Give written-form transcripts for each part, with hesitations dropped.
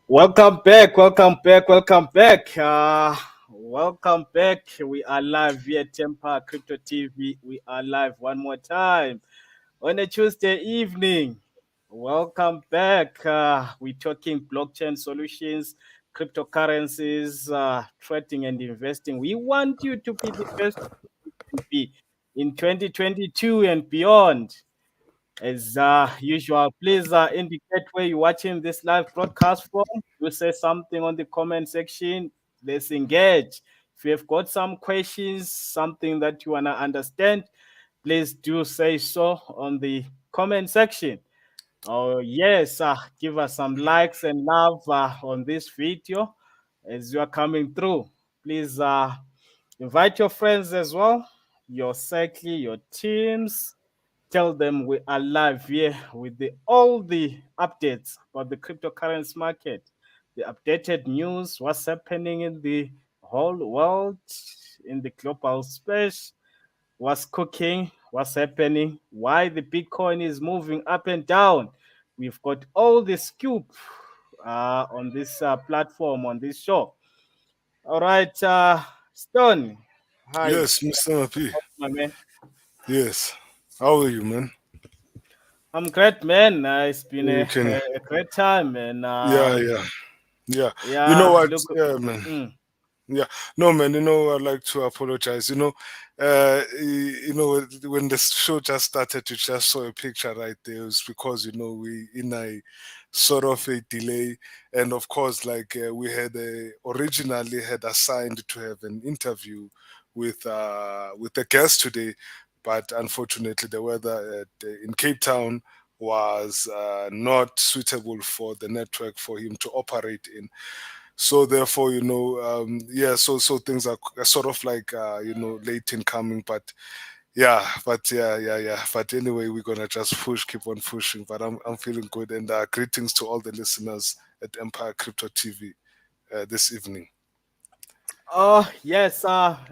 Welcome back, welcome back, welcome back. Welcome back. We are live via Temper Crypto TV. We are live one more time on a Tuesday evening. Welcome back. We're talking blockchain solutions, cryptocurrencies, trading and investing. We want you to be the best you can be in 2022 and beyond. As usual, please indicate where you're watching this live broadcast from. You say something on the comment section. Let's engage. If you have got some questions, something that you want to understand, please do say so on the comment section. Oh, yes, give us some likes and love on this video as you are coming through. Please invite your friends as well, your circle, your teams. Tell them we are live here with all the updates about the cryptocurrency market, the updated news, what's happening in the whole world, in the global space, what's cooking, what's happening, why the Bitcoin is moving up and down. We've got all the scoop on this platform, on this show. All right, Stone. Hi, Yes, Mr. P. my man. Yes. How are you, man? I'm great, man. It's been You can. a great time, and Yeah, yeah, yeah. You know yeah, what? look, Yeah, man. mm, Yeah. No, man. I'd like to apologize. When the show just started, you just saw a picture right there. It was because we in a sort of a delay, and of course, like we had originally had assigned to have an interview with the guest today, but unfortunately, the weather in Cape Town was not suitable for the network for him to operate in. So therefore, so things are sort of like late in coming, but yeah. But anyway, we're gonna just push, keep on pushing. But I'm feeling good, and greetings to all the listeners at Empire Crypto TV this evening. oh yes,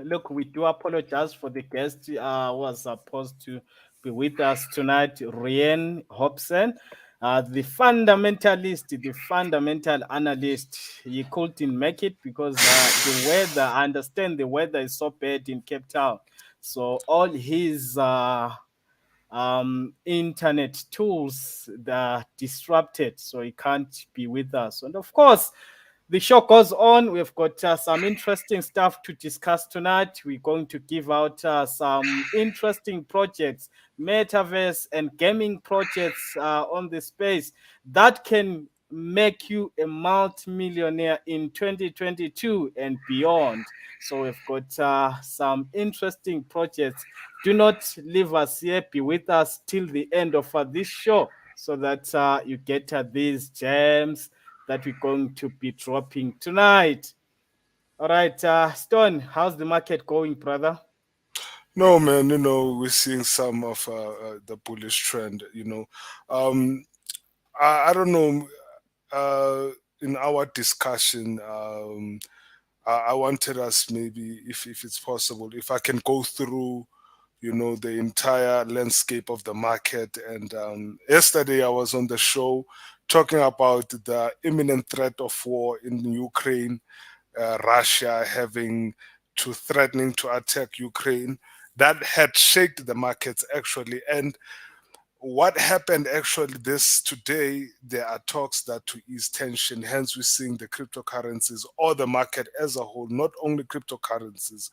look, we do apologize for the guest who was supposed to be with us tonight, Rian Hobson, the fundamentalist, the fundamental analyst. He couldn't make it because the weather. I understand the weather is so bad in Cape Town, so all his internet tools that are disrupted, so he can't be with us. And of course, the show goes on. We've got some interesting stuff to discuss tonight. We're going to give out some interesting projects, metaverse and gaming projects on the space that can make you a multi-millionaire in 2022 and beyond. So we've got some interesting projects. Do not leave us here. Be with us till the end of this show so that you get these gems that we're going to be dropping tonight. All right, Stone, how's the market going, brother? No, man, we're seeing some of the bullish trend. Um, I don't know. In our discussion, I wanted us maybe, if it's possible, if I can go through, the entire landscape of the market. And yesterday I was on the show talking about the imminent threat of war in Ukraine, Russia having to threatening to attack Ukraine. That had shaken the markets actually, and what happened actually this today, there are talks that to ease tension, hence we're seeing the cryptocurrencies or the market as a whole, not only cryptocurrencies,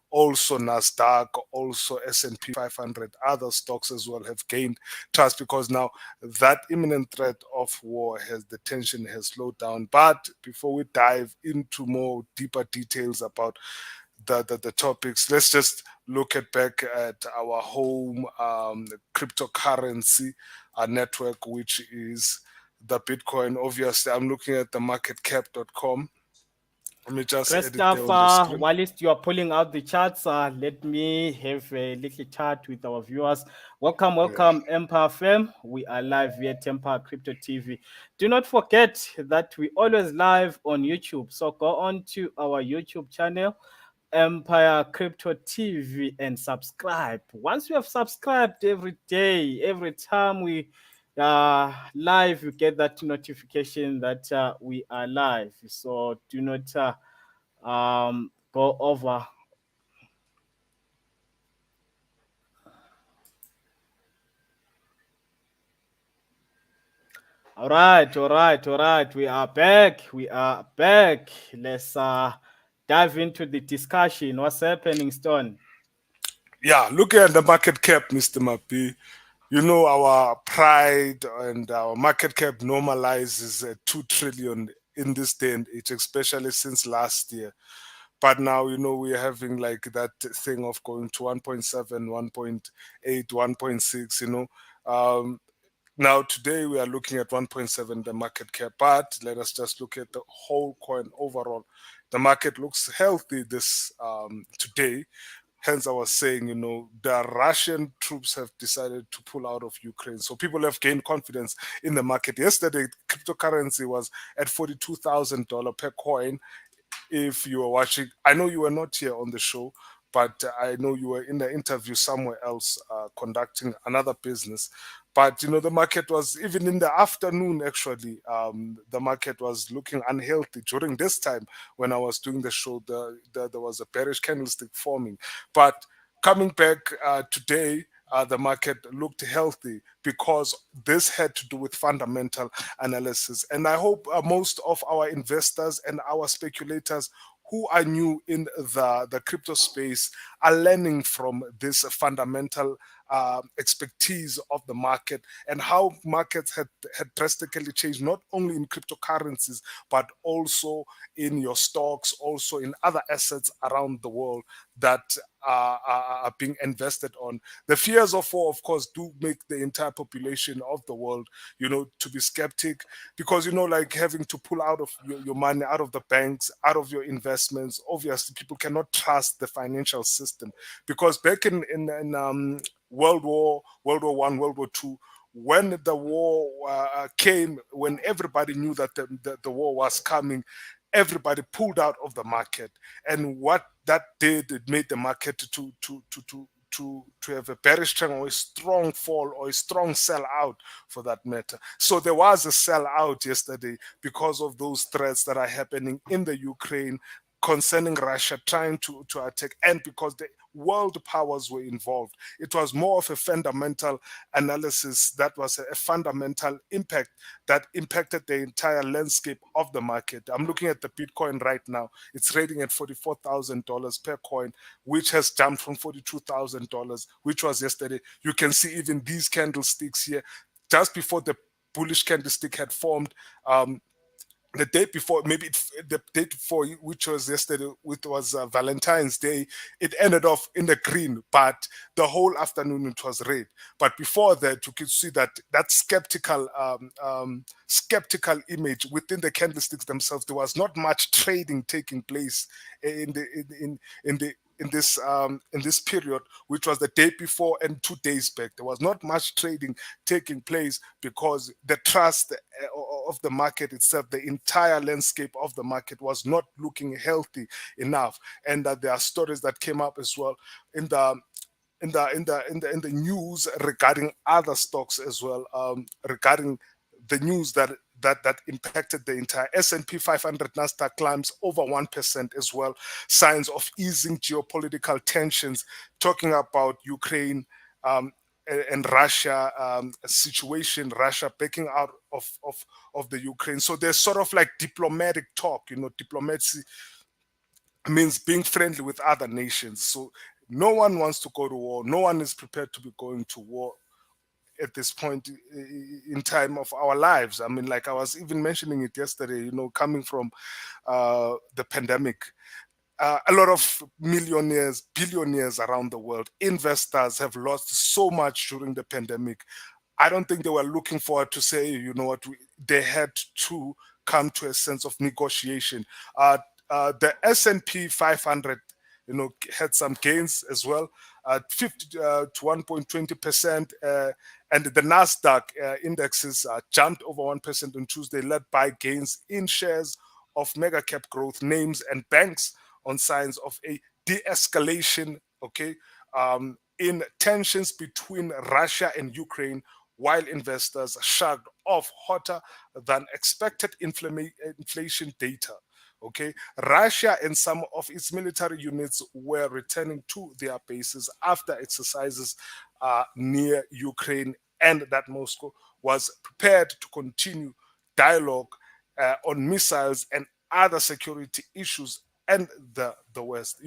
also Nasdaq, also S&P 500, other stocks as well have gained trust because now that imminent threat of war has, the tension has slowed down. But before we dive into more deeper details about the topics, let's just look at back at our home cryptocurrency network, which is the Bitcoin. Obviously, I'm looking at the marketcap.com. Let me just Great edit there stuff. on the screen. Whilst you are pulling out the charts, let me have a little chat with our viewers. Welcome, Yeah. welcome, Empire FM. We are live via Temper Crypto TV. Do not forget that we always live on YouTube. So go on to our YouTube channel, Empire Crypto TV, and subscribe. Once you have subscribed every day, every time we live, you get that notification that we are live. So do not go over. All right, all right, all right. We are back. We are back. Let's dive into the discussion. What's happening, Stone? Yeah, looking at the market cap, Mr. Mapi, you know our pride and our market cap normalizes at 2 trillion in this day and age, especially since last year. But now, we're having like that thing of going to 1.7, 1.8, 1.6, now, today we are looking at 1.7, the market cap, but let us just look at the whole coin overall. The market looks healthy this today. Hence, I was saying, the Russian troops have decided to pull out of Ukraine. So people have gained confidence in the market. Yesterday, cryptocurrency was at $42,000 per coin. If you were watching, I know you were not here on the show, but I know you were in the interview somewhere else conducting another business. But the market was, even in the afternoon, actually, the market was looking unhealthy during this time when I was doing the show. There was a bearish candlestick forming, but coming back today, the market looked healthy because this had to do with fundamental analysis. And I hope most of our investors and our speculators who are new in the crypto space are learning from this fundamental expertise of the market and how markets had drastically changed, not only in cryptocurrencies, but also in your stocks, also in other assets around the world that are being invested on. The fears of war, of course, do make the entire population of the world, to be skeptic because, like having to pull out of your money out of the banks, out of your investments. Obviously, people cannot trust the financial system because back in World War I, World War II, when the war came, when everybody knew that the war was coming, everybody pulled out of the market. And what that did, it made the market to have a bearish trend or a strong fall or a strong sell out for that matter. So there was a sell out yesterday because of those threats that are happening in the Ukraine concerning Russia trying to attack, and because the world powers were involved. It was more of a fundamental analysis that was a fundamental impact that impacted the entire landscape of the market. I'm looking at the Bitcoin right now. It's trading at $44,000 per coin, which has jumped from $42,000, which was yesterday. You can see even these candlesticks here, just before the bullish candlestick had formed. The day before, the day before, which was yesterday, which was Valentine's Day, it ended off in the green, but the whole afternoon it was red. But before that, you could see that skeptical image within the candlesticks themselves. There was not much trading taking place in the in the in this period, which was the day before and 2 days back. There was not much trading taking place because the trust of the market itself, the entire landscape of the market was not looking healthy enough. And that there are stories that came up as well in the news regarding other stocks as well, regarding the news that impacted the entire S&P 500. Nasdaq climbs over 1% as well. Signs of easing geopolitical tensions, talking about Ukraine, and Russia situation, Russia backing out of the Ukraine. So there's sort of like diplomatic talk. Diplomacy means being friendly with other nations. So no one wants to go to war. No one is prepared to be going to war at this point in time of our lives. I mean, like I was even mentioning it yesterday, coming from the pandemic. A lot of millionaires, billionaires around the world, investors have lost so much during the pandemic. I don't think they were looking forward to say, they had to come to a sense of negotiation. The S&P 500, had some gains as well, 50 to 1.20%, and the Nasdaq indexes jumped over 1% on Tuesday, led by gains in shares of mega cap growth names and banks on signs of a de-escalation, in tensions between Russia and Ukraine while investors shrugged off hotter than expected inflation data. Okay, Russia and some of its military units were returning to their bases after exercises near Ukraine, and that Moscow was prepared to continue dialogue on missiles and other security issues and the West.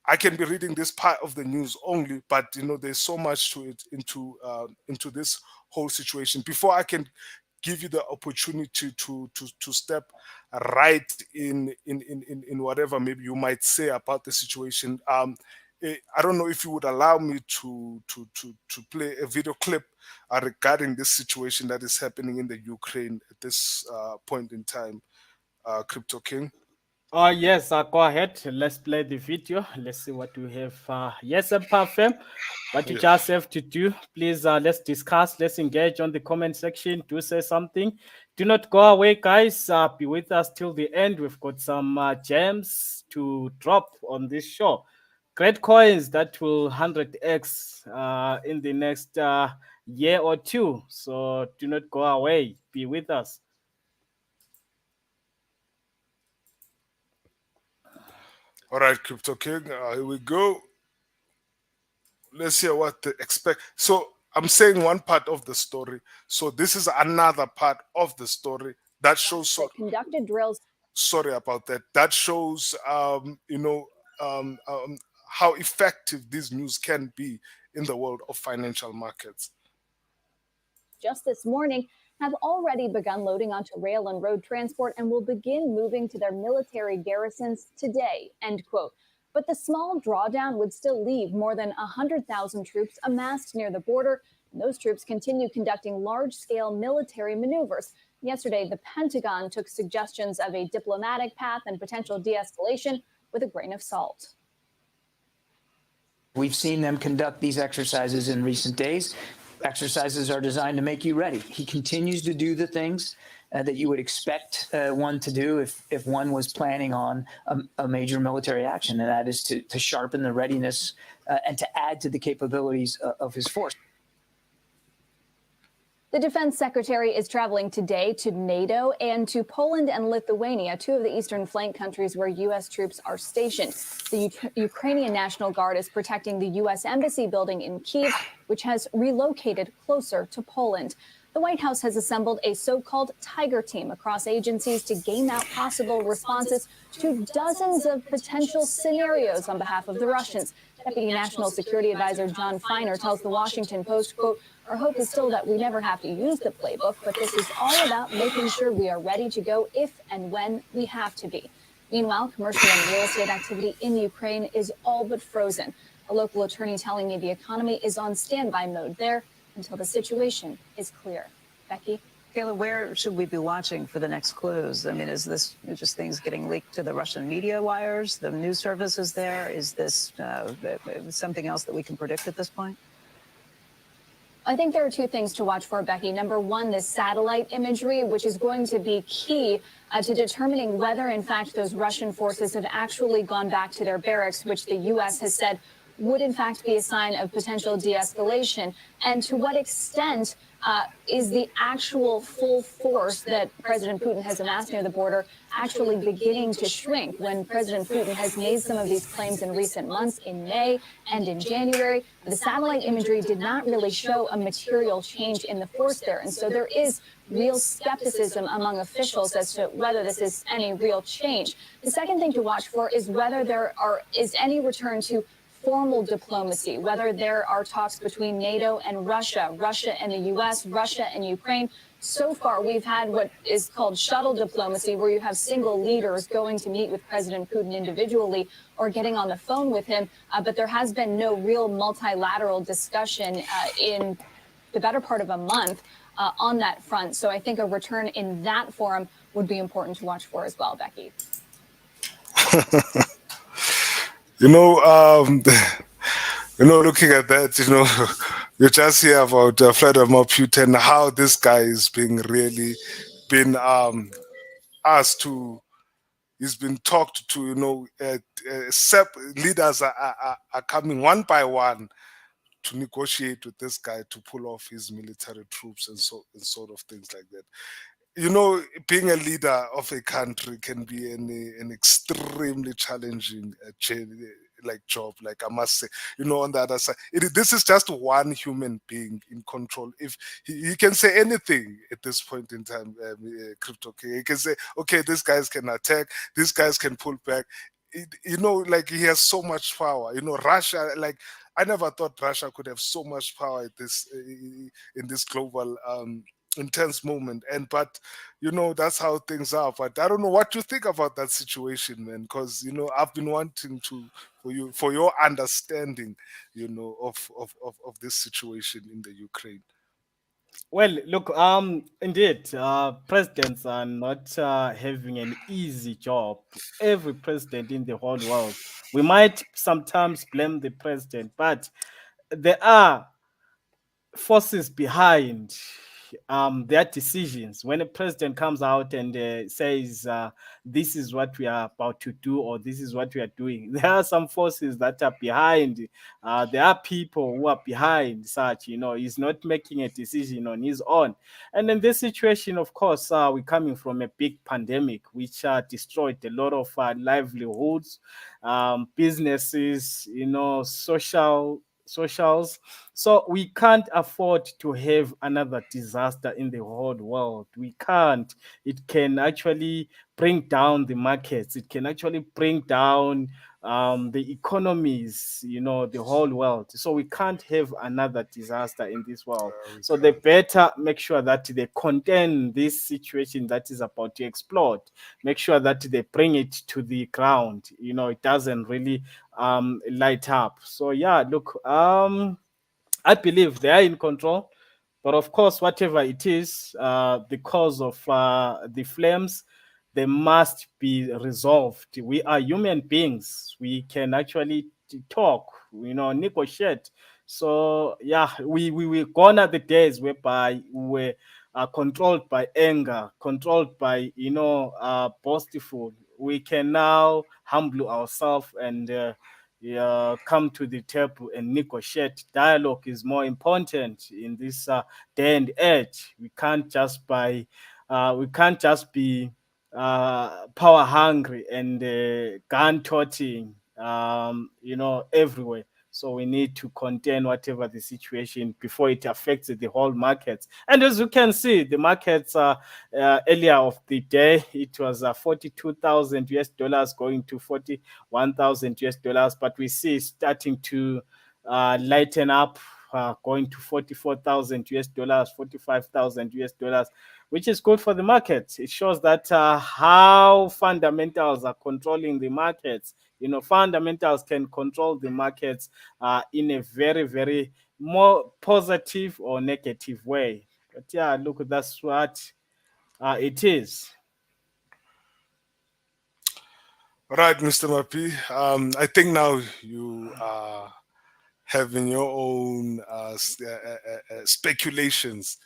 I can be reading this part of the news only, but there's so much to it into this whole situation. Before I can give you the opportunity to step right in whatever maybe you might say about the situation. I don't know if you would allow me to play a video clip regarding this situation that is happening in the Ukraine at this point in time, Crypto King. Yes, go ahead. Let's play the video. Let's see what we have. Yes, Fam. What you Yeah. just have to do, please, let's discuss, let's engage on the comment section. Do say something. Do not go away, guys. Be with us till the end. We've got some gems to drop on this show. Great coins that will 100x in the next year or two. So do not go away. Be with us. All right, Crypto King. Here we go. Let's hear what they expect. So I'm saying one part of the story. So this is another part of the story that shows. So conducted drills. Sorry about that. That shows, um, um, how effective this news can be in the world of financial markets. Just this morning have already begun loading onto rail and road transport and will begin moving to their military garrisons today, end quote. But the small drawdown would still leave more than 100,000 troops amassed near the border, and those troops continue conducting large-scale military maneuvers. Yesterday, the Pentagon took suggestions of a diplomatic path and potential de-escalation with a grain of salt. We've seen them conduct these exercises in recent days. Exercises are designed to make you ready. He continues to do the things that you would expect one to do if one was planning on a major military action, and that is to sharpen the readiness and to add to the capabilities of his force. The defense secretary is traveling today to NATO and to Poland and Lithuania, two of the eastern flank countries where U.S. troops are stationed. The Ukrainian National Guard is protecting the U.S. Embassy building in Kyiv, which has relocated closer to Poland. The White House has assembled a so-called Tiger team across agencies to game out possible responses to dozens of potential scenarios on behalf of the Russians. Deputy National Security Advisor John Feiner tells the Washington Post, quote, "Our hope is still that we never have to use the playbook, but this is all about making sure we are ready to go if and when we have to be." Meanwhile, commercial and real estate activity in Ukraine is all but frozen. A local attorney telling me the economy is on standby mode there until the situation is clear. Becky? Kayla, where should we be watching for the next clues? I mean, is this just things getting leaked to the Russian media wires, the news services there? Is this something else that we can predict at this point? I think there are two things to watch for, Becky. Number one, this satellite imagery, which is going to be key to determining whether, in fact, those Russian forces have actually gone back to their barracks, which the U.S. has said would, in fact, be a sign of potential de-escalation. And to what extent is the actual full force that President Putin has amassed near the border actually beginning to shrink when President Putin has made some of these claims in recent months, in May and in January? The satellite imagery did not really show a material change in the force there. And so there is real skepticism among officials as to whether this is any real change. The second thing to watch for is whether there is any return to formal diplomacy, whether there are talks between NATO and Russia, Russia and the U.S., Russia and Ukraine. So far, we've had what is called shuttle diplomacy, where you have single leaders going to meet with President Putin individually or getting on the phone with him. But there has been no real multilateral discussion in the better part of a month on that front. So I think a return in that forum would be important to watch for as well, Becky. Looking at that, you just hear about Vladimir Putin, how this guy is being really been asked to, he's been talked to, leaders are coming one by one to negotiate with this guy to pull off his military troops and sort of things like that. Being a leader of a country can be an extremely challenging like job. Like I must say, on the other side, this is just one human being in control. If he can say anything at this point in time, Crypto King, he can say, okay, these guys can attack, these guys can pull back. Like he has so much power. Russia, like I never thought Russia could have so much power at this in this global intense moment. But that's how things are. But I don't know what you think about that situation, man, because I've been wanting to for your understanding of this situation in the Ukraine. Well, look, indeed, presidents are not having an easy job. Every president in the whole world, we might sometimes blame the president, but there are forces behind their decisions. When a president comes out and says, this is what we are about to do, or this is what we are doing, there are some forces that are behind. There are people who are behind such, he's not making a decision on his own. And in this situation, of course, we're coming from a big pandemic, which destroyed a lot of livelihoods, businesses, socials. So we can't afford to have another disaster in the whole world. We can't. It can actually bring down the markets. It can actually bring down the economies, the whole world. So we can't have another disaster in this world. So they better make sure that they contain this situation that is about to explode. Make sure that they bring it to the ground. It doesn't really light up. So yeah, look, I believe they are in control, but of course, whatever it is, the cause of the flames, they must be resolved. We are human beings. We can actually talk, negotiate. So yeah, we gone are the days whereby we were controlled by anger, controlled by boastful. We can now humble ourselves and come to the table and negotiate. Dialogue is more important in this day and age. We can't just be power hungry and gun toting, everywhere. So we need to contain whatever the situation before it affects the whole markets. And as you can see, the markets earlier of the day, it was 42,000 US dollars going to 41,000 US dollars. But we see it starting to lighten up, going to 44,000 US dollars, 45,000 US dollars, which is good for the markets. It shows that how fundamentals are controlling the markets. Fundamentals can control the markets in a very, very more positive or negative way. But yeah, look, that's what it is. All right, Mr. Mapi. I think now you are having your own speculations,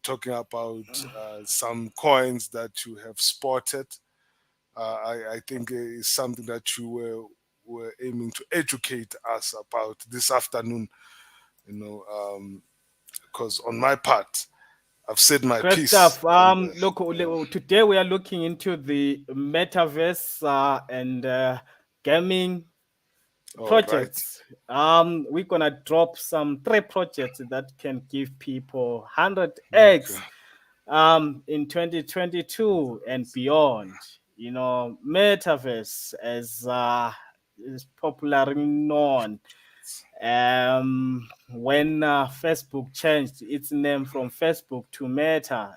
talking about some coins that you have spotted. I think it's something that you were aiming to educate us about this afternoon. Because on my part, I've said my Great piece. stuff. Look, today we are looking into the metaverse and gaming All right. projects. We're gonna drop some 3 projects that can give people 100x Okay. in 2022 and beyond. Metaverse as is popularly known. When Facebook changed its name from Facebook to Meta,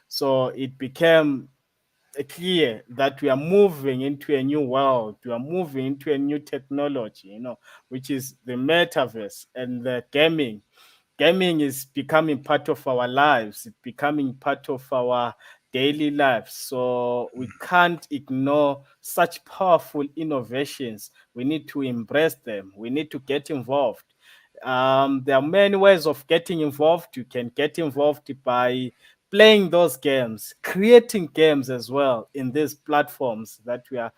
so it became clear that we are moving into a new world. We are moving into a new technology, which is the metaverse and the gaming. Gaming is becoming part of our lives, it's becoming part of our daily lives. So we can't ignore such powerful innovations. We need to embrace them. We need to get involved. There are many ways of getting involved. You can get involved by playing those games, creating games as well in these platforms that we are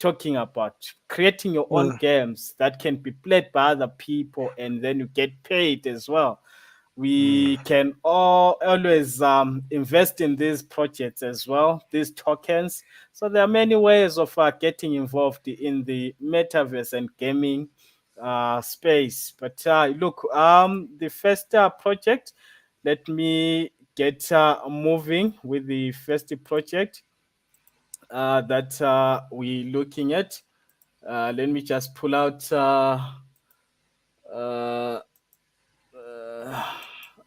talking about, creating your own games that can be played by other people and then you get paid as well. We can always invest in these projects as well, these tokens. So there are many ways of getting involved in the metaverse and gaming space. But look, the first project, let me get moving with the first project that we're looking at. Let me just pull out. Uh,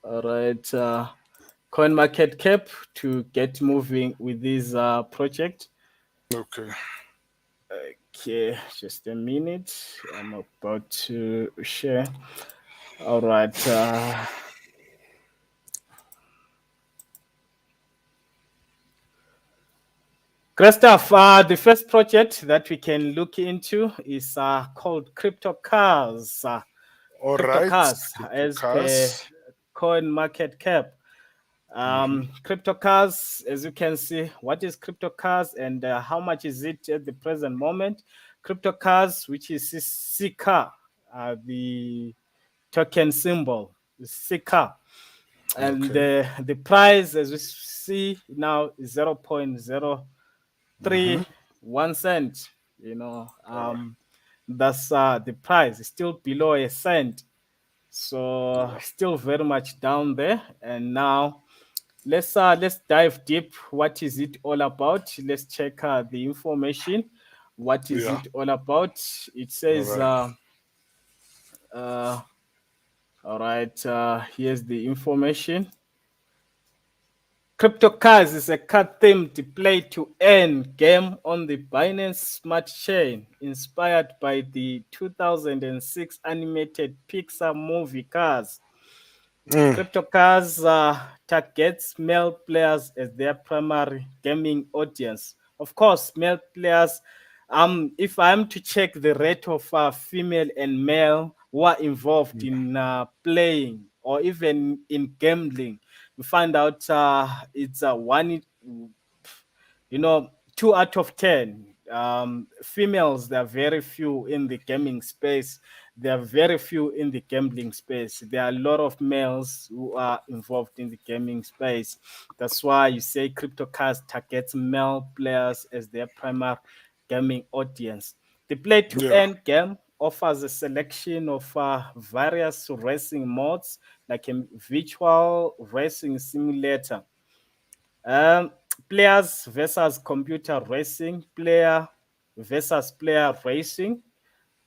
all right. Coin market cap to get moving with this project. Okay. Okay, just a minute. I'm about to share. All right. Great stuff. The first project that we can look into is called Crypto Cars. All Crypto right. Cars, Crypto as per cars. coin market cap. Crypto cars, as you can see, what is crypto cars and how much is it at the present moment? Crypto cars, which is CK, the token symbol, CK, and Okay. the price, as we see now, is 0.031 cent. You know, that's the price. It's still below a cent, so Yeah. still very much down there. And now let's dive deep. What is it all about? Let's check the information. What is Yeah. it all about? It All says right. uh all right, here's the information. Crypto Cars is a card themed play to earn game on the Binance Smart Chain, inspired by the 2006 animated Pixar movie Cars. Mm. CryptoCars targets male players as their primary gaming audience. Of course, male players. If I'm to check the rate of female and male who are involved in playing or even in gambling, you find out it's a one, you know, 2 out of 10. Females, there are very few in the gaming space. There are very few in the gambling space. There are a lot of males who are involved in the gaming space. That's why you say CryptoCars targets male players as their primary gaming audience. The play to Yeah. earn game offers a selection of various racing modes, like a virtual racing simulator, um, players versus computer racing, player versus player racing,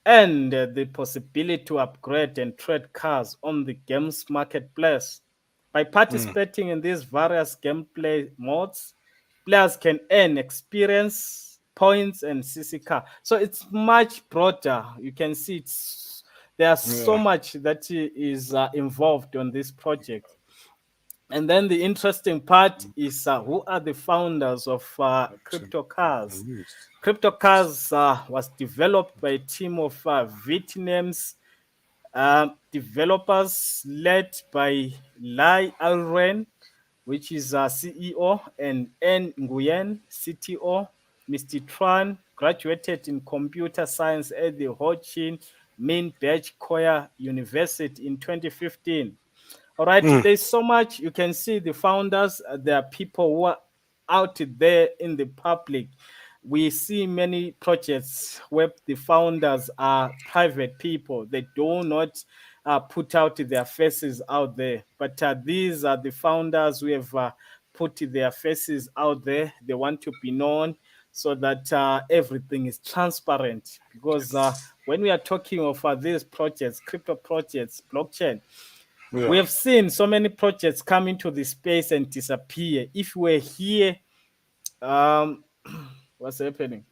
and the possibility to upgrade and trade cars on the game's marketplace. By Mm. participating in these various gameplay modes, players can earn experience, points, and CC car. So it's much broader. You can see there's so Yeah. much that is involved on this project. And then the interesting part is who are the founders of CryptoCars? CryptoCars was developed by a team of Vietnamese developers led by Lai Alren, which is CEO, and N. Nguyen, CTO. Mr. Tran graduated in computer science at the Ho Chi Minh Dech Koya University in 2015. All right, Mm. there's so much you can see. The founders, there are people who are out there in the public. We see many projects where the founders are private people. They do not put out their faces out there. But these are the founders who have put their faces out there. They want to be known so that everything is transparent. Because when we are talking of these projects, crypto projects, blockchain, we Yeah. have seen so many projects come into the space and disappear. If we're here, um, what's happening?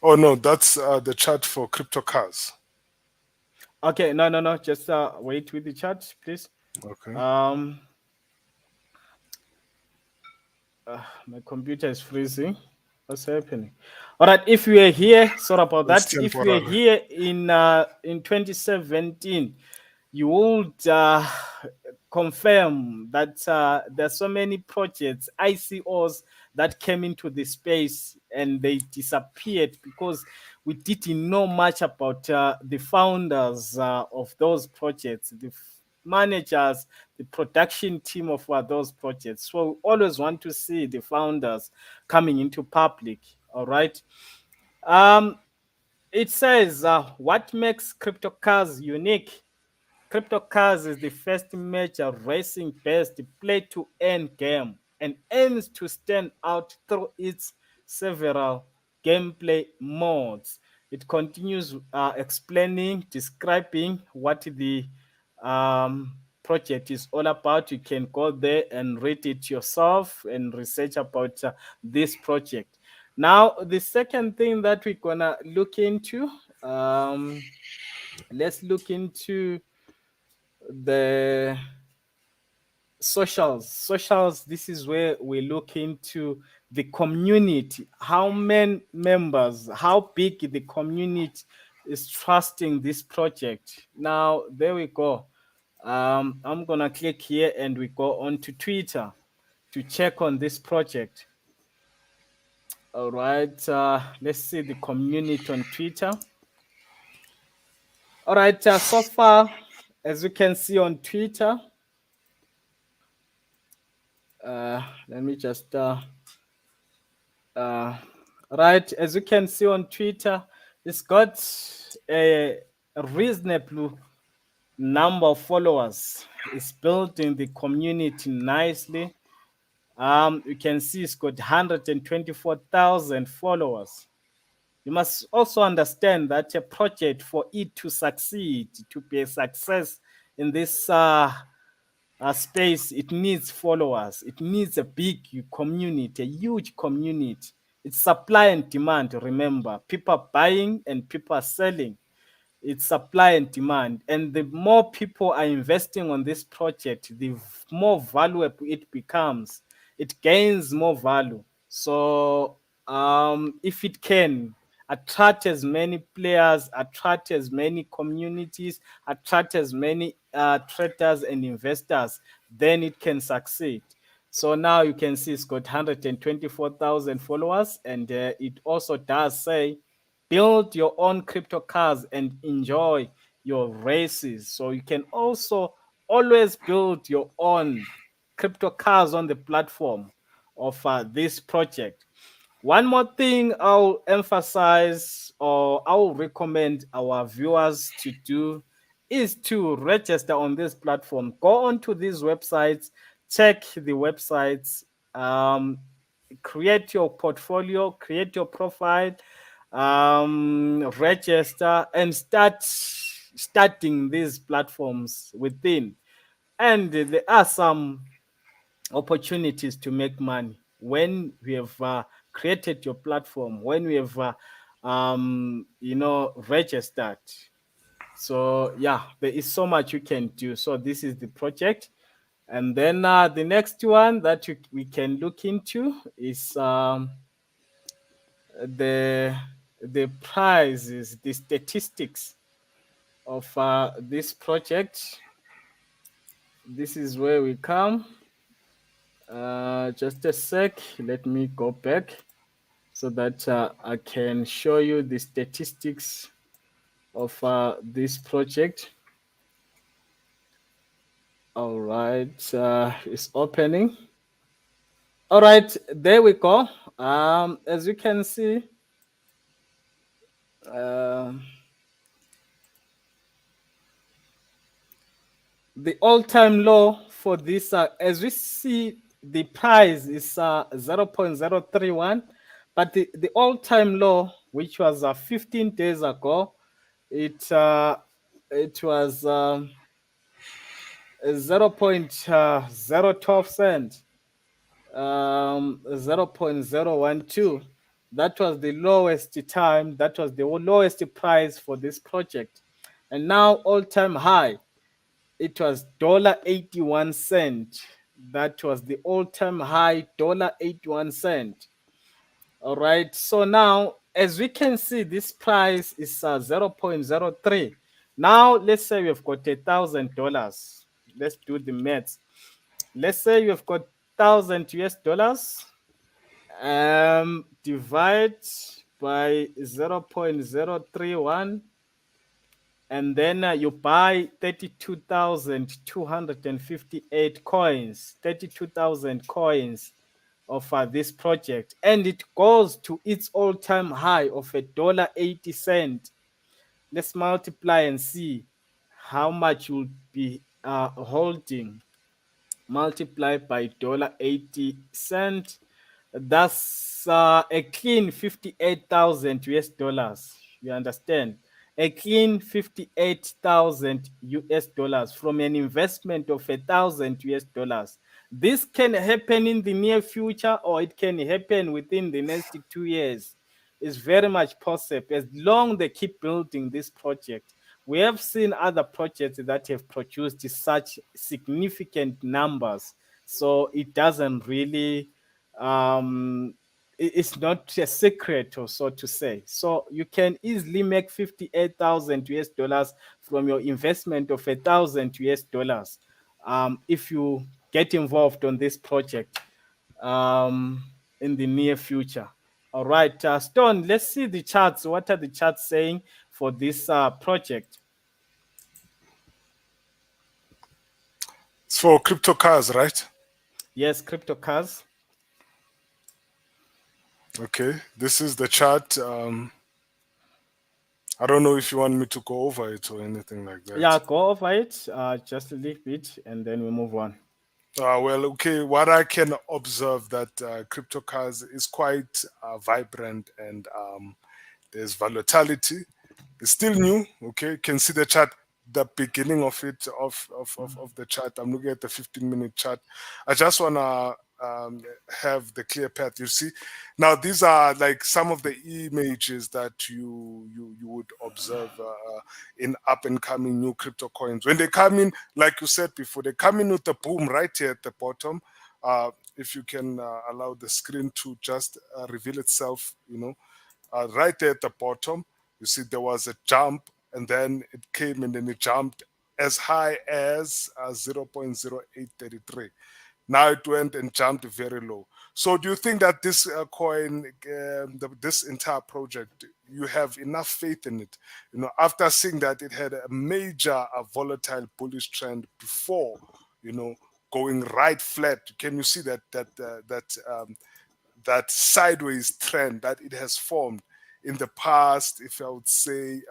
Oh no, that's the chat for crypto cars. Okay, no. Just wait with the chat, please. Okay. Um, my computer is freezing. What's happening? All right, if you are here, sorry about It's that. If you are temporary. here in 2017, you would confirm that there's so many projects, ICOs, that came into the space and they disappeared because we didn't know much about the founders of those projects, the managers, the production team of those projects. So we always want to see the founders coming into public. All right. Um, it says, what makes crypto cars unique? Crypto Cars is the first major racing-based play-to-earn game and aims to stand out through its several gameplay modes. It continues explaining, describing what the project is all about. You can go there and read it yourself and research about this project. Now, the second thing that we're gonna look into, let's look into the socials. This is where we look into the community, how many members, how big the community is trusting this project. Now there we go. I'm gonna click here and we go on to Twitter to check on this project. All right, let's see the community on Twitter. All right, so far, as you can see on Twitter, let me just right, as you can see on Twitter, it's got a reasonable number of followers. It's building the community nicely. You can see it's got 124,000 followers. You must also understand that a project, for it to succeed, to be a success in this space, it needs followers. It needs a big community, a huge community. It's supply and demand. Remember, people are buying and people are selling. It's supply and demand. And the more people are investing on this project, the more valuable it becomes. It gains more value. So if it can attract as many players, attract as many communities, attract as many traders and investors, then it can succeed. So now you can see it's got 124,000 followers, and it also does say build your own crypto cars and enjoy your races. So you can also always build your own crypto cars on the platform of this project. One more thing I'll emphasize or I'll recommend our viewers to do is to register on this platform. Go onto these websites, check the websites, create your portfolio, create your profile, register, and start starting these platforms within. And there are some opportunities to make money when we have created your platform, when we have registered. So yeah, there is so much you can do. So this is the project. And then the next one that we can look into is the prizes, the statistics of this project. This is where we come. Just a sec. Let me go back so that I can show you the statistics of this project. All right, it's opening. All right, there we go. As you can see, the all-time low for this, as we see, the price is 0.031, but the all-time low, which was 15 days ago, it was 0.012 cent, 0.012. That was the lowest time. That was the lowest price for this project, and now all-time high, it was $1.81. That was the all-time high, $1.81. All right. So now, as we can see, this price is 0.03. Now, let's say we've got $1,000. let's do the maths. Let's say you've got 1,000 US dollars. Divide by 0.031, and then you buy 32,258 coins, 32,000 coins of this project, and it goes to its all-time high of $1.80. Let's multiply and see how much you'll be holding. Multiply by $1.80. That's a clean 58,000 US dollars. You understand? A clean 58,000 US dollars from an investment of 1,000 US dollars. This can happen in the near future, or it can happen within the next 2 years. It's very much possible as long they keep building this project. We have seen other projects that have produced such significant numbers, so it doesn't really it's not a secret, or so to say. So you can easily make 58,000 US dollars from your investment of 1,000 US dollars, if you get involved on this project um, in the near future. All right, Stone, let's see the charts. What are the charts saying for this project? It's for crypto cars, right? Yes, crypto cars. Okay, this is the chart. I don't know if you want me to go over it or anything like Yeah, that. go over it just a little bit, and then we move on. Well, okay. What I can observe that crypto cars is quite vibrant, and there's volatility. It's still new. Okay, you can see the chart, the beginning of it, of the chart. I'm looking at the 15-minute chart. I just wanna have the clear path. You see, now these are like some of the images that you would observe in up and coming new crypto coins. When they come in, like you said before, they come in with the boom right here at the bottom. If you can allow the screen to just reveal itself, right there at the bottom, you see there was a jump, and then it came and then it jumped as high as 0.0833. Now it went and jumped very low. So do you think that this coin, this entire project, you have enough faith in it? After seeing that it had a major volatile bullish trend before, going right flat. Can you see that sideways trend that it has formed in the past, if I would say,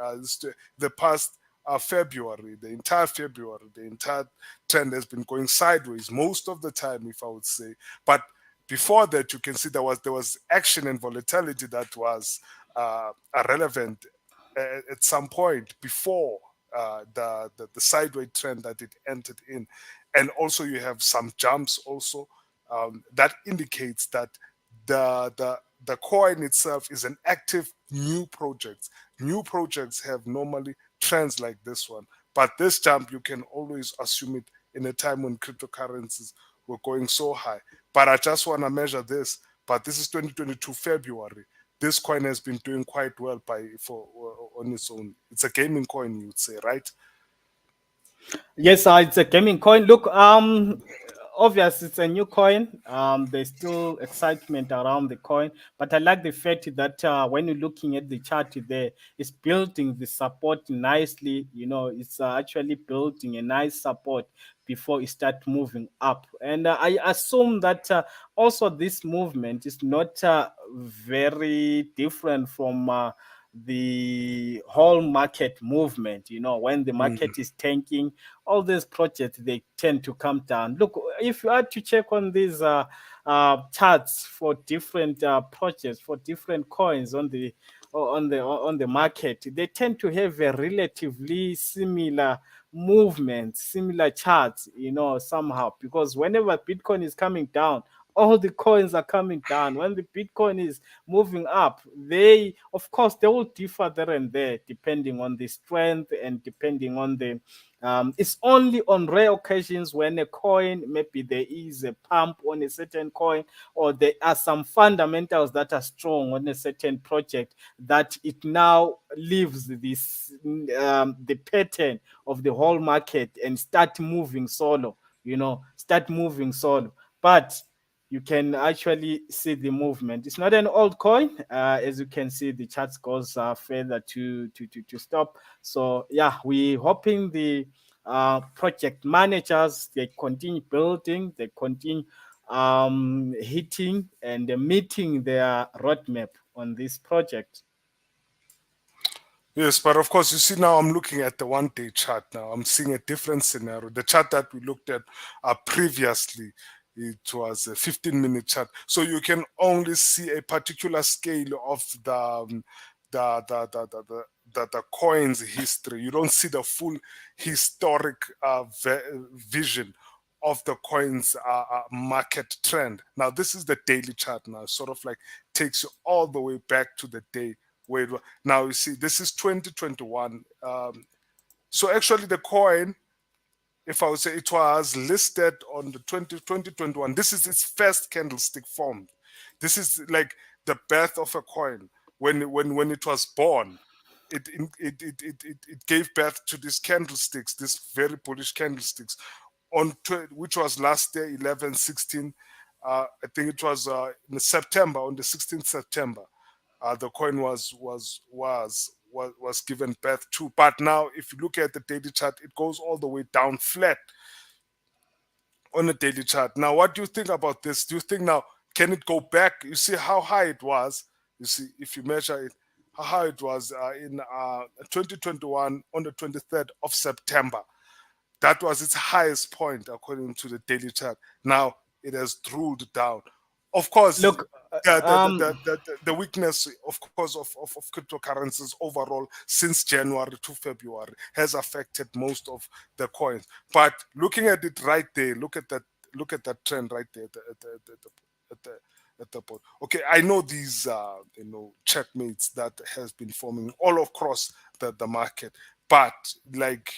the past February, the entire February, the entire trend has been going sideways most of the time, if I would say. But before that, you can see there was action and volatility that was relevant at some point before the sideways trend that it entered in, and also you have some jumps also that indicates that the coin itself is an active new project. New projects have normally trends like this one, but this jump you can always assume it in a time when cryptocurrencies were going so high. But I just want to measure this. But this is 2022 February. This coin has been doing quite well on its own. It's a gaming coin, you'd say, right? Yes, it's a gaming coin. Look, obvious, it's a new coin. There's still excitement around the coin, but I like the fact that when you're looking at the chart there, it's building the support nicely. It's actually building a nice support before it start moving up. And I assume that also this movement is not very different from the whole market movement. When the Mhm. market is tanking, all these projects, they tend to come down. Look, if you had to check on these charts for different projects, for different coins on the market, they tend to have a relatively similar movement, similar charts, somehow, because whenever Bitcoin is coming down, all the coins are coming down, when the Bitcoin is moving up, they, of course, they will differ there and there depending on the strength and depending on the it's only on rare occasions when a coin, maybe there is a pump on a certain coin, or there are some fundamentals that are strong on a certain project, that it now leaves this the pattern of the whole market and start moving solo, start moving solo. But you can actually see the movement. It's not an old coin. As you can see, the charts goes further to stop. So yeah, we hoping the project managers, they continue building, they continue hitting and meeting their roadmap on this project. Yes, but of course, you see now I'm looking at the 1 day chart now. I'm seeing a different scenario. The chart that we looked at previously, it was a 15-minute chart. So you can only see a particular scale of the coin's history. You don't see the full historic vision of the coin's market trend. Now, this is the daily chart now, sort of like takes you all the way back to the day where it was. Now, you see, this is 2021. So actually the coin, if I would say, it was listed on the 2021. This is its first candlestick formed. This is like the birth of a coin. When it was born, it gave birth to these candlesticks, these very bullish candlesticks, which was last year, 11, 16. I think it was in September, on the 16th September. The coin was given birth to. But now, if you look at the daily chart, it goes all the way down flat on the daily chart. Now, what do you think about this? Do you think now, can it go back? You see how high it was. You see, if you measure it, how high it was in 2021 on the 23rd of September. That was its highest point according to the daily chart. Now it has drooled down. Of course, Look, the weakness, of course, of cryptocurrencies overall since January to February has affected most of the coins. But looking at it right there, look at that trend right there at the board. Okay, I know these checkmates that has been forming all across the market, but like,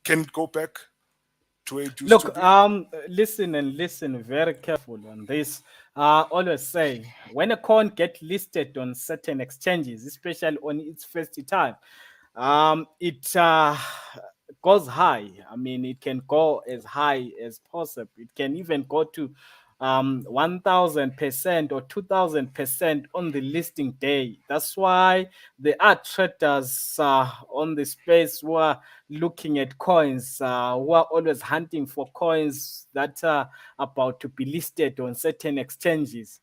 can it go back to where it used to Look, be? listen very careful on this. Always say, when a coin get listed on certain exchanges, especially on its first time, it goes high. I mean, it can go as high as possible. It can even go to 1,000% or 2,000% on the listing day. That's why there are traders on the space who are looking at coins, who are always hunting for coins that are about to be listed on certain exchanges.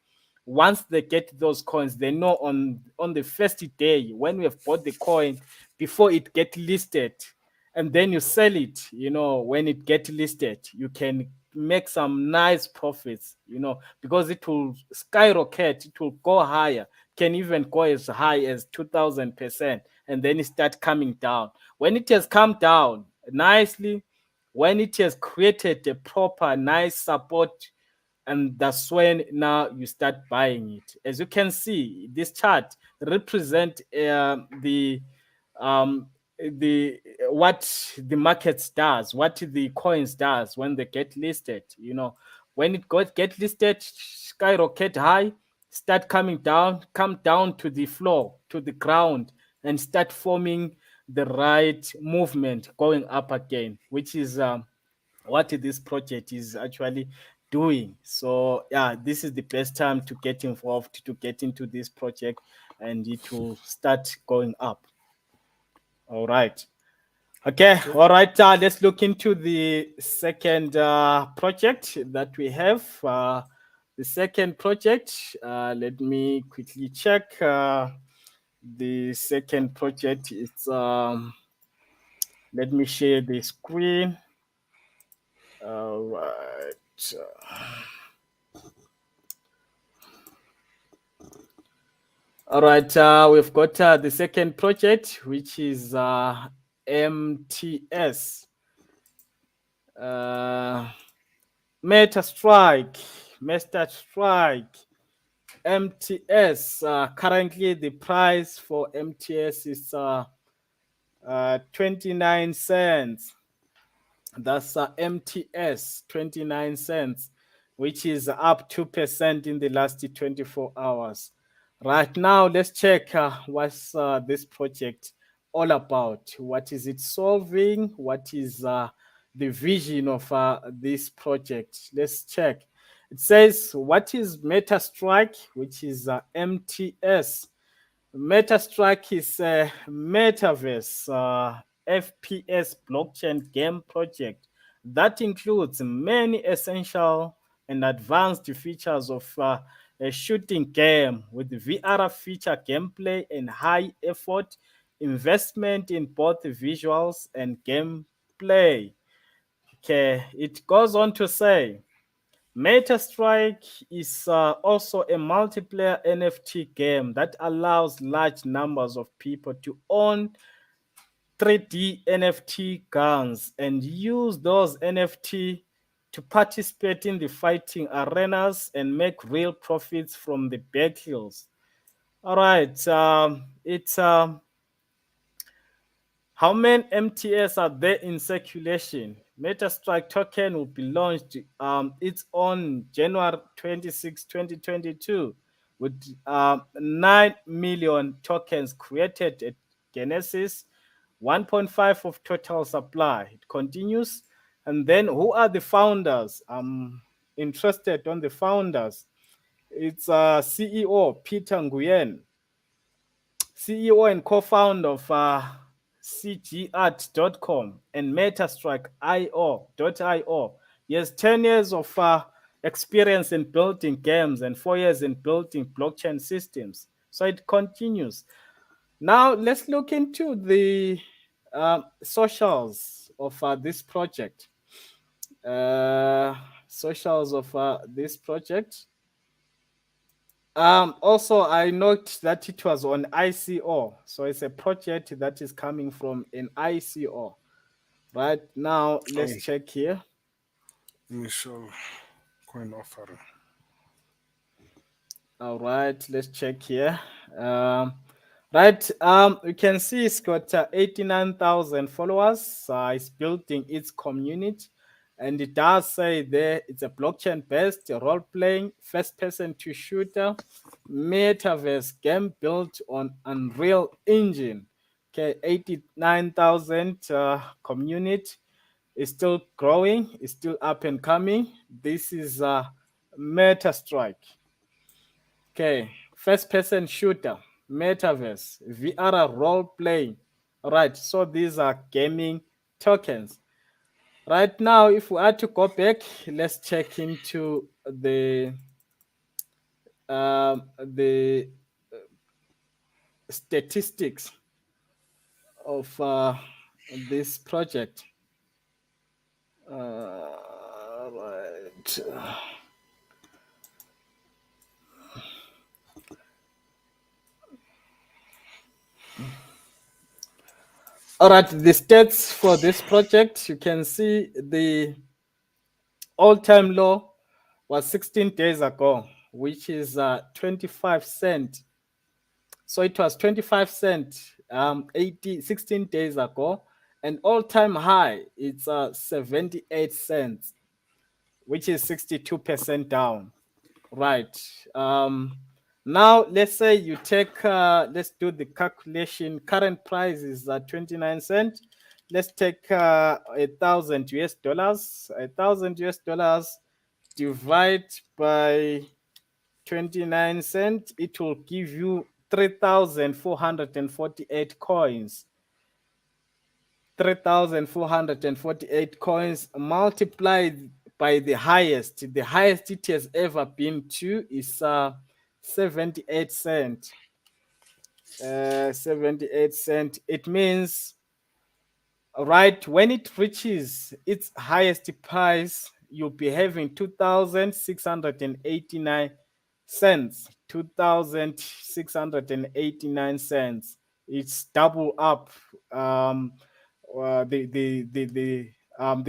Once they get those coins, they know on the first day when we have bought the coin before it get listed, and then you sell it, when it get listed, you can make some nice profits, because it will skyrocket, it will go higher, can even go as high as 2,000%, and then it start coming down. When it has come down nicely, when it has created a proper nice support, and that's when now you start buying it. As you can see, this chart represent um, the what the markets does, what the coins does when they get listed. When it get listed, skyrocket high, start coming down, come down to the floor, to the ground, and start forming the right movement going up again, which is what this project is actually doing. So yeah, this is the best time to get involved, to get into this project, and it will start going up. All right. Okay. Okay. All right. Let's look into the second project that we have. The second project, let me quickly check. The second project is, let me share the screen. All right. All right, we've got the second project, which is MTS. MetaStrike. Mr. Strike, MTS. Currently, the price for MTS is 29 cents. That's MTS, 29 cents, which is up 2% in the last 24 hours. Right now, let's check what's this project all about. What is it solving? What is the vision of this project? Let's check. It says, what is MetaStrike, which is MTS? MetaStrike is a Metaverse FPS blockchain game project that includes many essential and advanced features of a shooting game with VR feature gameplay and high effort investment in both visuals and gameplay. Okay, it goes on to say MetaStrike is also a multiplayer NFT game that allows large numbers of people to own 3D NFT guns and use those NFT to participate in the fighting arenas and make real profits from the battles. All right, it's how many MTS are there in circulation? MetaStrike token will be launched it's on January 26, 2022, with 9 million tokens created at Genesis, 1.5 of total supply. It continues. And then who are the founders? I'm interested on the founders. It's CEO Peter Nguyen, CEO and co-founder of cgart.com and metastrike.io. He has 10 years of experience in building games and 4 years in building blockchain systems. So it continues. Now let's look into the socials of this project. Socials of this project. Also, I note that it was on ICO. So it's a project that is coming from an ICO. Right now, let's Oh, check here. initial coin offering. All right, let's check here. Right, you can see it's got 89,000 followers. It's building its community, and it does say there it's a blockchain-based role-playing, first-person to shooter, metaverse game built on Unreal Engine. Okay, 89,000 community is still growing, is still up and coming. This is MetaStrike. Okay, first person shooter, metaverse, VR role playing. All right, so these are gaming tokens. Right now, if we are to go back, let's check into the statistics of this project. Right. All right, the stats for this project, you can see the all-time low was 16 days ago, which is 25 cent. So it was 25 cent 16 days ago, and all-time high it's 78 cents, which is 62% down. Right. Now let's say you take let's do the calculation. Current price is 29 cents. Let's take 1,000 US dollars. 1,000 US dollars divide by 29 cents. It will give you 3,448 coins. 3,448 coins multiplied by the highest. The highest it has ever been to is 78 cent. 78 cent. It means, right, when it reaches its highest price, you'll be having 2,689 cents. 2,689 cents. It's double up. The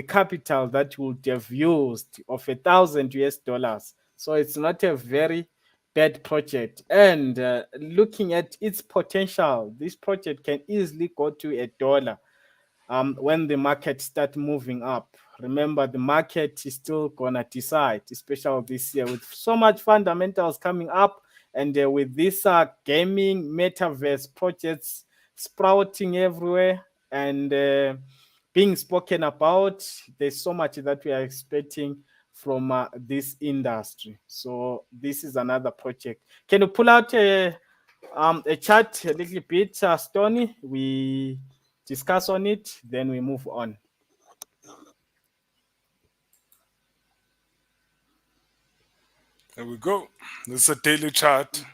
capital that you would have used of 1,000 US dollars. So it's not a very bad project. And looking at its potential, this project can easily go to $1 when the market start moving up. Remember, the market is still gonna decide, especially this year with so much fundamentals coming up, and with this gaming metaverse projects sprouting everywhere and being spoken about. There's so much that we are expecting from this industry. So this is another project. Can you pull out a chart a little bit, Stony? We discuss on it, then we move on. There we go. This is a daily chart All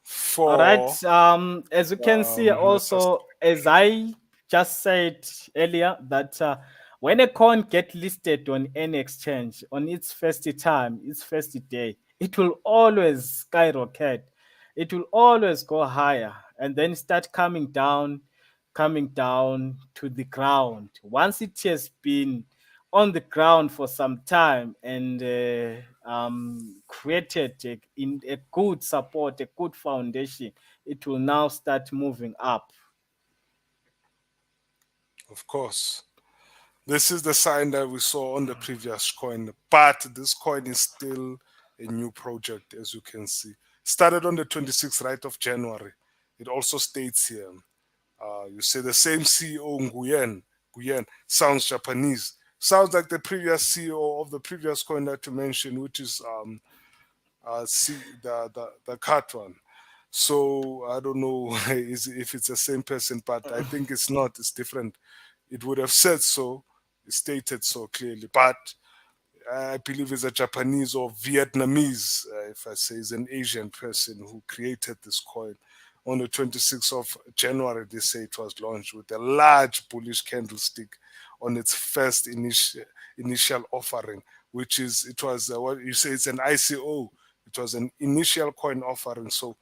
for right. As you can see, Metaverse. also as I just said earlier, that when a coin get listed on any exchange on its first time, its first day, it will always skyrocket. It will always go higher and then start coming down to the ground. Once it has been on the ground for some time and created in a good support, a good foundation, it will now start moving up. Of course. This is the sign that we saw on the previous coin, but this coin is still a new project, as you can see. Started on the 26th, right of January. It also states here. You see the same CEO, Nguyen. Nguyen sounds Japanese. Sounds like the previous CEO of the previous coin that you mentioned, which is the cat one. So I don't know if it's the same person, but I think it's not. It's different. It would have said so, stated so clearly, but I believe it's a Japanese or Vietnamese, if I say, is an Asian person who created this coin. On the 26th of January, they say it was launched with a large bullish candlestick on its first initial offering, which is, it was what you say, it's an ICO. It was an initial coin offering. So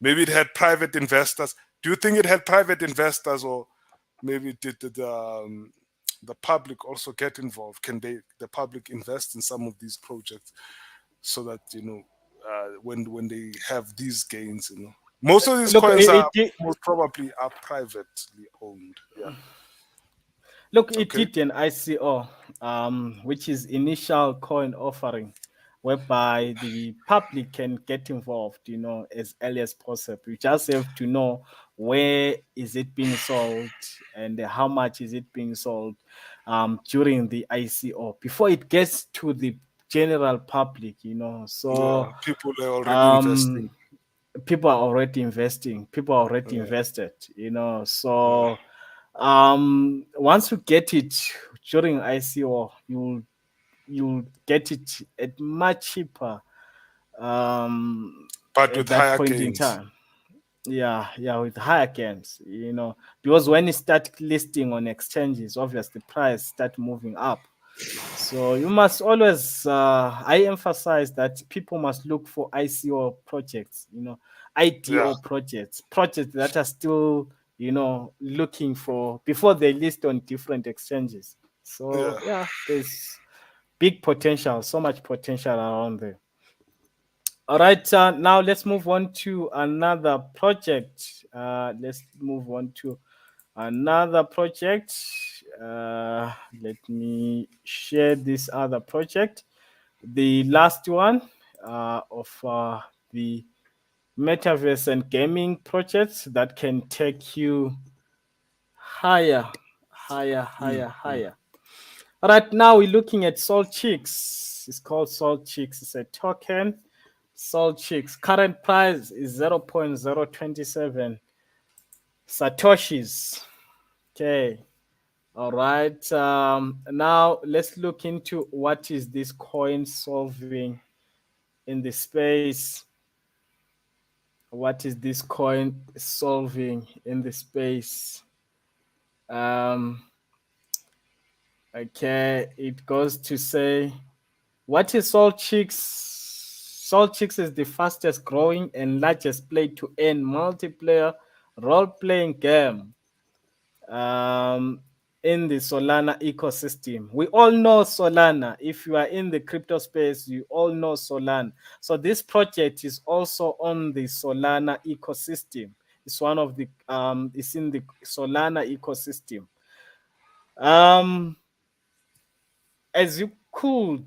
maybe it had private investors. Do you think it had private investors, or maybe did the public also get involved? Can the public invest in some of these projects so that when they have these gains, most of these Look, coins are most probably are privately owned. Yeah. look, it Okay. did an ICO, which is initial coin offering, whereby the public can get involved, as early as possible. You just have to know where is it being sold and how much is it being sold during the ICO before it gets to the general public. Yeah. So People are already investing. um, people are already investing. People are already Yeah. invested. Yeah. So once you get it during ICO, you'll get it at much cheaper But at with that higher point in gains. time. Yeah, with higher gains. Because when you start listing on exchanges, obviously the price start moving up. So you must always, I emphasize that people must look for ICO projects, Yeah. IDO projects that are still, looking for before they list on different exchanges. So Yeah. yeah, there's big potential, so much potential around there. All right, now let's move on to another project. Let's move on to another project. Let me share this other project. The last one of the Metaverse and Gaming Projects that can take you higher, higher, higher, Mm. higher. All right, now we're looking at Salt Chicks. It's called Salt Chicks. It's a token. Salt Chicks. Current price is 0.027 Satoshis. Okay. All right. Now let's look into what is this coin solving in the space. What is this coin solving in the space? Um, okay, it goes to say, what is Salt Chicks? Salt Chicks is the fastest growing and largest play to earn multiplayer role playing game. Um, in the Solana ecosystem. We all know Solana. If you are in the crypto space, you all know Solana. So this project is also on the Solana ecosystem. It's one of the it's in the Solana ecosystem. Um, as you could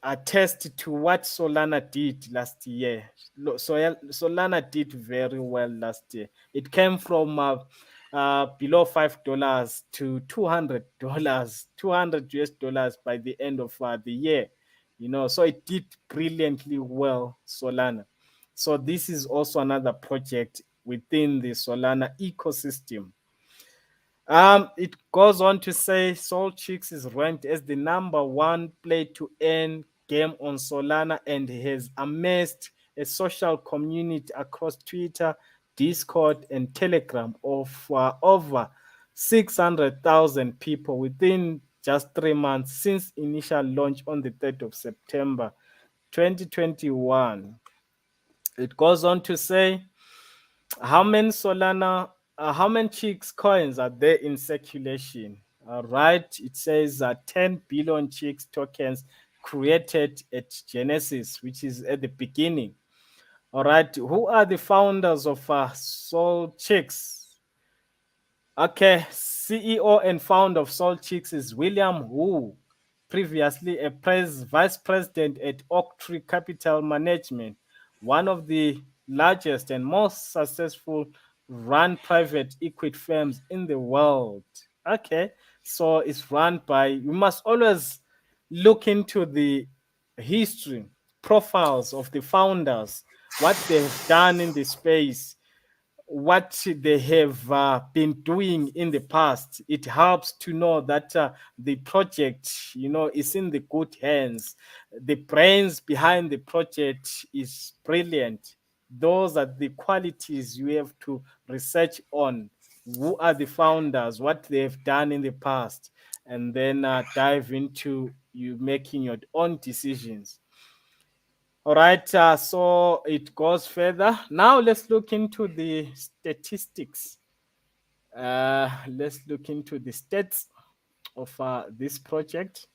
attest to what Solana did last year, Solana did very well last year. It came from below $5 to $200, 200 US dollars by the end of the year. So it did brilliantly well, Solana. So this is also another project within the Solana ecosystem. It goes on to say Soul Chicks is ranked as the number one play to earn game on Solana and has amassed a social community across Twitter, Discord, and Telegram of over 600,000 people within just 3 months since initial launch on the 3rd of September 2021. It goes on to say how many chicks coins are there in circulation? All right, it says 10 billion chicks tokens created at Genesis, which is at the beginning. All right, who are the founders of Soul Chicks? Okay, CEO and founder of Soul Chicks is William Wu, previously a vice president at Oak Tree Capital Management, one of the largest and most successful run private equity firms in the world. Okay, so it's run by, you must always look into the history, profiles of the founders, what they've done in the space, what they have been doing in the past. It helps to know that the project, is in the good hands. The brains behind the project is brilliant. Those are the qualities you have to research on. Who are the founders? What they have done in the past, and then dive into you making your own decisions. All right, so it goes further. Now let's look into the statistics. Let's look into the stats of this project.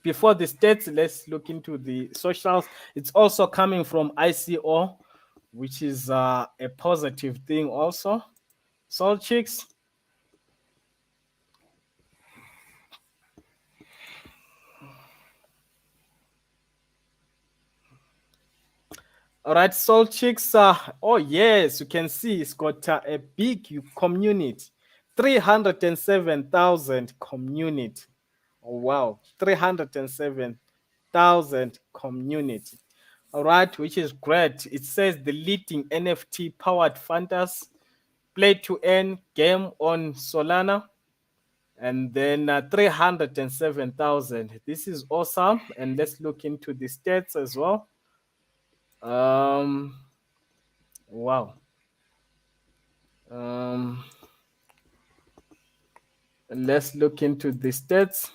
Before the stats, let's look into the socials. It's also coming from ICO, which is a positive thing also. Soul Chicks. All right, Soul Chicks. Oh, yes, you can see it's got a big community, 307,000 community. Oh, wow, 307,000 community. All right, which is great. It says the leading NFT powered fantasy play to earn game on Solana. And then 307,000. This is awesome. And let's look into the stats as well. Wow. Let's look into the stats.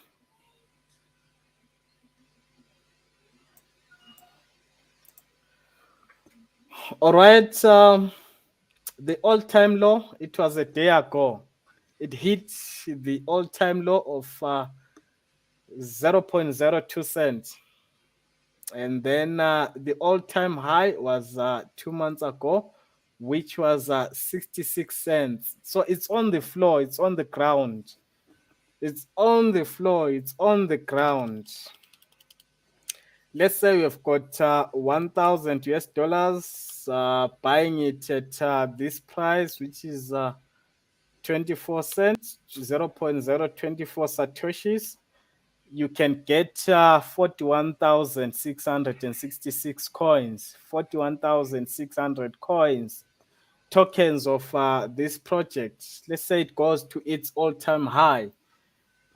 All right. The all-time low, it was a day ago. It hit the all-time low of 0.02 cents. And then the all-time high was 2 months ago, which was 66 cents. So it's on the floor, it's on the ground. It's on the floor, it's on the ground. Let's say we've got 1,000 US dollars, buying it at this price, which is 24 cents, 0.024 Satoshis. You can get 41,666 coins, 41,600 coins, tokens of this project. Let's say it goes to its all-time high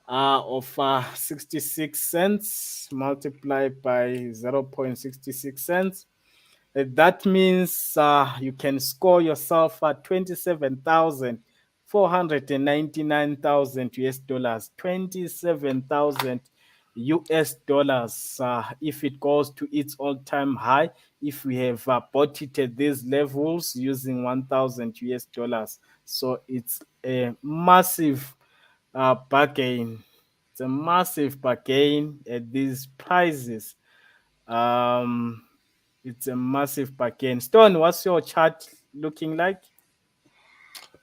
of 66 cents multiplied by 0.66 cents. That means you can score yourself at 27,499,000 US dollars, 27,000 US dollars if it goes to its all-time high. If we have bought it at these levels using 1,000 US dollars, so it's a massive bargain. It's a massive bargain at these prices. Um, it's a massive bargain. Stone, what's your chart looking like?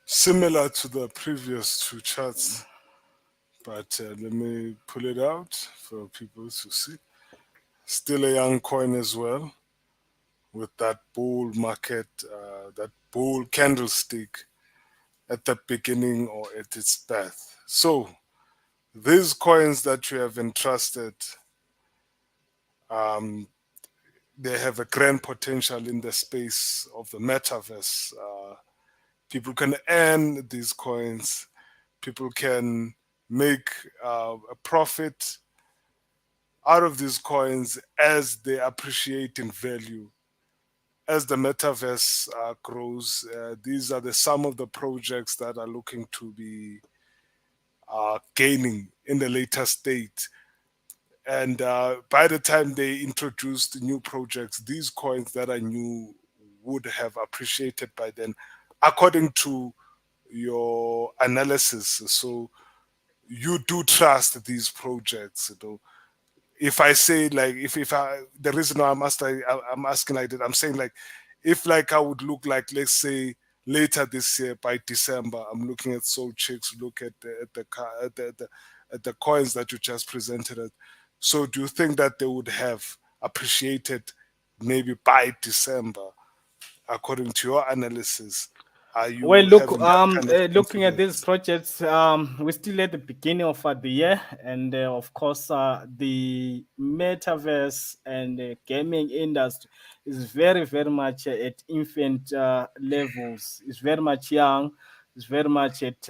Similar to the previous two charts, but let me pull it out for people to see. Still a young coin as well, with that bull market, that bull candlestick at the beginning or at its birth. So these coins that you have entrusted, um, they have a grand potential in the space of the metaverse. People can earn these coins. People can make a profit out of these coins as they appreciate in value. As the metaverse grows, these are some of the projects that are looking to be gaining in the later state. And by the time they introduced new projects, these coins that are new would have appreciated by then, according to your analysis. So you do trust these projects, you know. If I say like if I the reason why I'm asking like that, I'm saying like if like I would look like, let's say, later this year by December, I'm looking at Soul Chicks, look at the coins that you just presented at. So do you think that they would have appreciated maybe by December, according to your analysis? Are Well, you look, having that kind of looking at these confidence? projects, we're still at the beginning of the year, and of course, the metaverse and gaming industry is very, very much at infant levels. It's very much young. It's very much at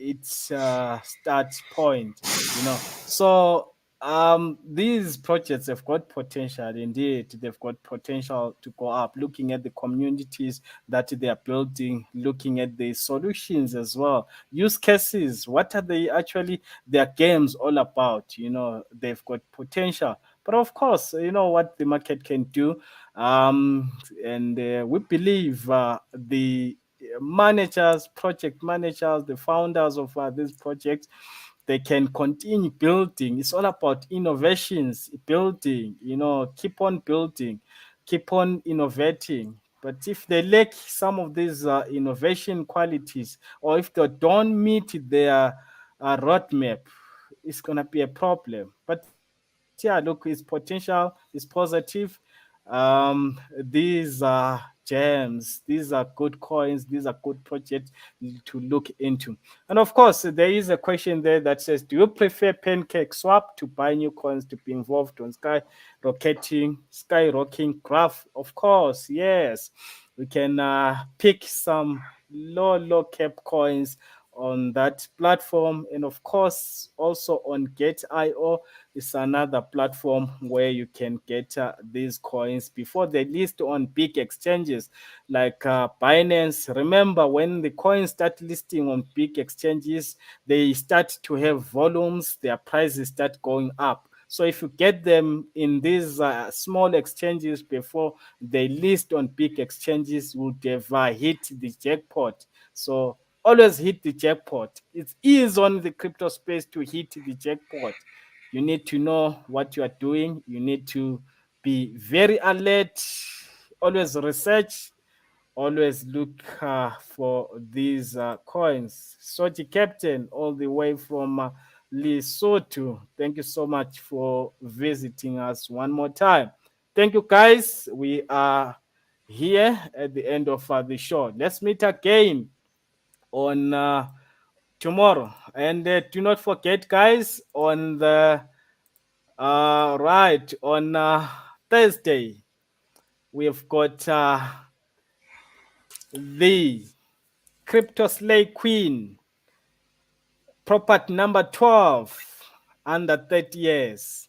its start point. So these projects have got potential. Indeed, they've got potential to go up. Looking at the communities that they are building, looking at the solutions as well, use cases. What are they actually, their games all about? They've got potential. But of course, you know what the market can do. And we believe the managers, project managers, the founders of these projects, they can continue building. It's all about innovations, building, keep on building, keep on innovating. But if they lack some of these innovation qualities, or if they don't meet their roadmap, it's going to be a problem. But yeah, look, its potential is positive. These are gems, these are good coins, these are good projects to look into. And of course, there is a question there that says, do you prefer pancake swap to buy new coins to be involved on skyrocketing graph? Of course, yes. We can pick some low cap coins on that platform, and of course also on Get.io is another platform where you can get these coins before they list on big exchanges like Binance. Remember, when the coins start listing on big exchanges, they start to have volumes, their prices start going up. So if you get them in these small exchanges before they list on big exchanges, would have hit the jackpot. So always hit the jackpot. It is on the crypto space to hit the jackpot. You need to know what you are doing. You need to be very alert. Always research. Always look for these coins. Soji Captain, all the way from Lesotho. Thank you so much for visiting us one more time. Thank you, guys. We are here at the end of the show. Let's meet again on tomorrow. And do not forget, guys, on the right on Thursday, we have got the Crypto Slay Queen, property number 12, under 30 years.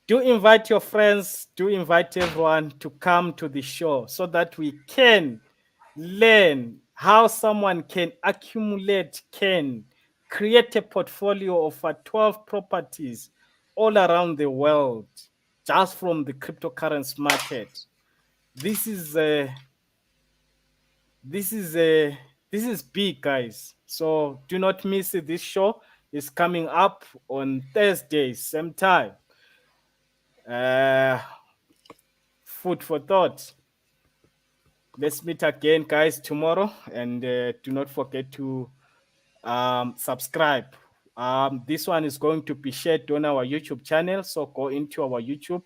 Do invite your friends, do invite everyone to come to the show so that we can learn how someone can accumulate, can create a portfolio of 12 properties all around the world just from the cryptocurrency market. This is a this is a This is big, guys. So do not miss it. This show is coming up on Thursday, same time. Uh, food for thought. Let's meet again, guys, tomorrow. And do not forget to subscribe. This one is going to be shared on our YouTube channel. So go into our YouTube,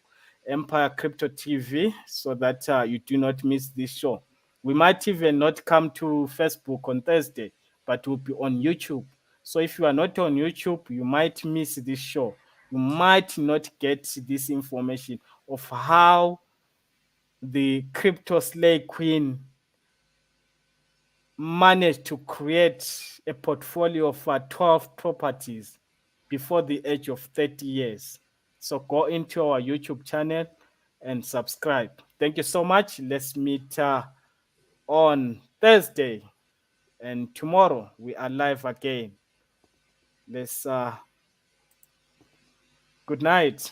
Empire Crypto TV, so that you do not miss this show. We might even not come to Facebook on Thursday, but we'll be on YouTube. So if you are not on YouTube, you might miss this show. You might not get this information of how the crypto slay queen managed to create a portfolio of 12 properties before the age of 30 years. So go into our YouTube channel and subscribe. Thank you so much. Let's meet on Thursday, and tomorrow we are live again. Let's good night.